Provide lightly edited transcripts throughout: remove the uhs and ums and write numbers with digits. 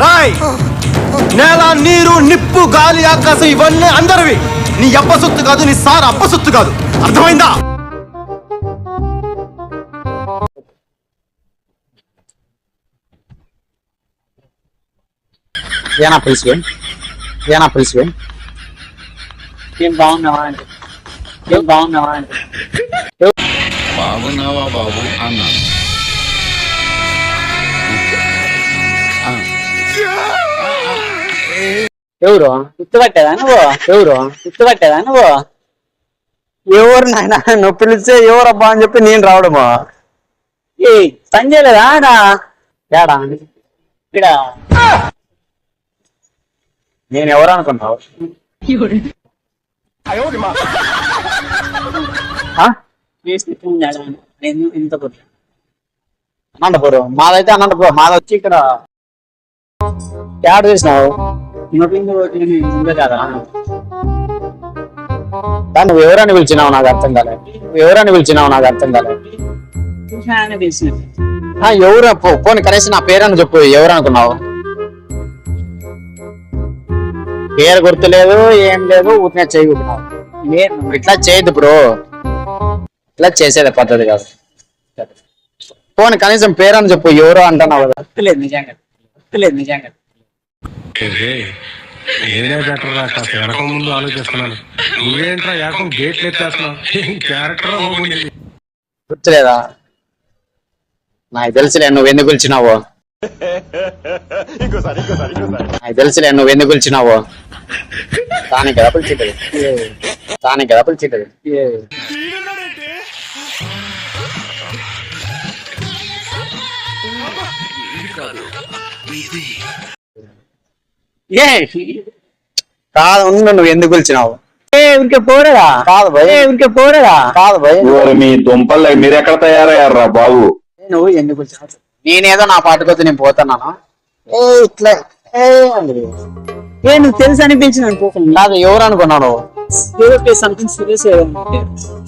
రాయ్ నేల నీరు నిప్పు గాలి ఆకాశం ఇవన్నీ అందరివి. నీ అబ్బ సొత్తు కాదు, నీ సార్ అబ్బ సొత్తు కాదు. అర్థమైందా? ఏనా పిలిచి ఏం బాగున్నావా అంటే బాగున్నావా బాబు అన్నాను. ఎవరు గుర్తుపట్టేదా నువ్వు ఎవరు నాయన నువ్వు పిలిస్తే ఎవరబ్బా అని చెప్పి నేను రావడమా? ఏ పని చేయలేదా ఏడా ఇక్కడ నేను ఎవరు అనుకుంటావు? ఇంత అనంతపురం మాదైతే అనంతపురం. మాది వచ్చి ఇక్కడ యాడ్ చేసినావు కదా నువ్వు ఎవరని పిలిచినావు నాకు అర్థం కాలే. ఎవరు పోనీ కనీసం నా పేరని చెప్పు. ఎవరు అనుకున్నావు? పేరు గుర్తులేదు, ఏం లేదు, ఊరినే చేయకున్నావు. ఇట్లా చేయదు బ్రో, ఇట్లా చేసేది పద్ధతి కాదు. పోనీ కనీసం పేరని చెప్పు. ఎవరో అంటున్నావు కదా. గుర్తులేదు నిజంగా నేనే బెటర్ రా, కాస్త వెనక ముందు ఆలోచిస్తున్నాను. నువ్వేంట్రా ఏకం గేట్లు ఎత్తేస్తున్నావు? క్యారెక్టర్ గుర్తులేదా? నాకు తెలుసులే నువ్వు ఎందుకు పిలిచినావో. దానికి కదా పిలిచింటది. కాదు నువ్వు ఎందుకు పిలిచినావు? ఇంకే పోరడా కాదు భయ్ మీ దుంపలు మీరు ఎక్కడ తయారయ్యారా బాబు? నువ్వు ఎందుకు పిలిచినావు? నేనేదో నా పాటుకొచ్చి నేను పోతున్నాను. ఇట్లా నువ్వు తెలుసు అని పిలిచిన కాదు. ఎవరు అనుకున్నాను?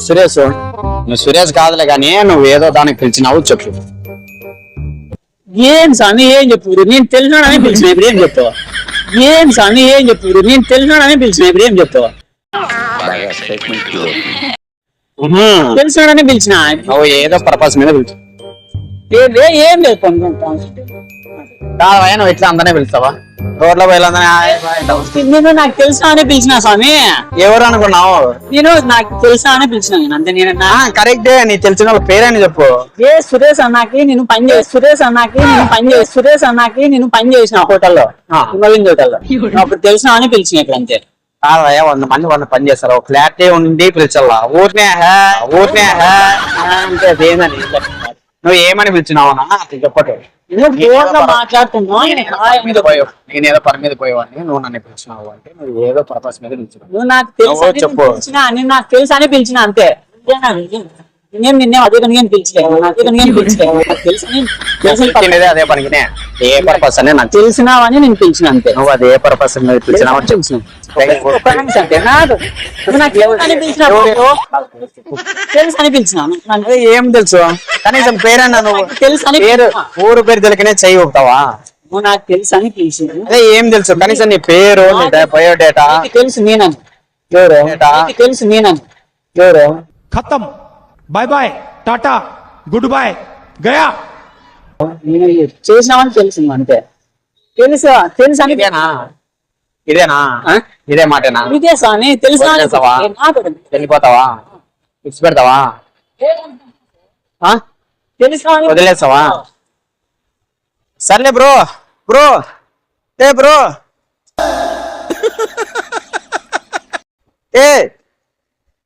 సురేష్. నువ్వు సురేష్ కాదులే కానీ నువ్వు ఏదో దానికి పిలిచినావు చెప్పు. ఏం స్వామి ఏం చెప్పు? నేను తెలిసినాడని పిలిచిన ఇప్పుడు ఏం చెప్తావా? తెలిసినాడని పిలిచిన నువ్వు ఏదో పర్పస్ మీద పిలిచి ఏం లేదు. కాదు నువ్వు ఇట్లా అందరినీ పిలుస్తావా? రోడ్లో నేను నాకు తెలిసిన అని పిలిచిన స్వామి. ఎవరు అనుకున్నావు? నేను నాకు తెలిసిన అని పిలిచిన. అంతే. నేను కరెక్టే. నీ తెలిసిన వాళ్ళ పేరని చెప్పు. సురేష్ అన్నాకి నేను పని చేసిన హోటల్లో, నవీన్ హోటల్లో. అప్పుడు తెలిసిన అని పిలిచిన ఇక్కడ. అంతే. కాదయ్యా 100 మంది 100 పని చేస్తారు. ఫ్లాట్ ఉండి పిలిచల్లా. ఊరినే అంటే అదేందని నువ్వు ఏమని పిలిచినావనా అట్లా చెప్పటు. నేనేదో పని మీద పోయేవాడిని, నువ్వు నన్ను పిలిచినావు అంటే నువ్వు ఏదో పర్పస్ మీద పిలిచినావు. నువ్వు నాకు తెలుసు అని పిలిచిన అంతే. నిన్నే అదే పనిగా పిలిచలేదు. అదే పనికినే ఏ పర్పస్ అని నాకు తెలిసినావని నేను పిలిచిన అంతే. నువ్వు అదే పర్పస్ మీద పిలిచినావు అని తెలిసిన. తెలుసు అని పిలిచినాను. ఏం తెలుసు? కనీసం పేరన్నా నువ్వు తెలుసు అని ఊరు పేరు తెలికనే చెయ్యి ఊపుతావా? నువ్వు నాకు తెలుసు అని పిలిచిన. అదే ఏం తెలుసు? కనీసం నీ పేరు, బయోడేటా తెలుసు. నేనని తెలుసు. ఎవరు? ఖతం, bye bye, tata, good boy, గయా. చేసినావని తెలిసింది అంతే. తెలుసు అని ఇదేనా? ఇదే మాటేనా? ఇదే స్వామి. తెలుసు. వెళ్ళిపోతావా? ఇచ్చి పెడతావా? తెలుసు వదిలేస్తావా? సర్లే బ్రో. ఏ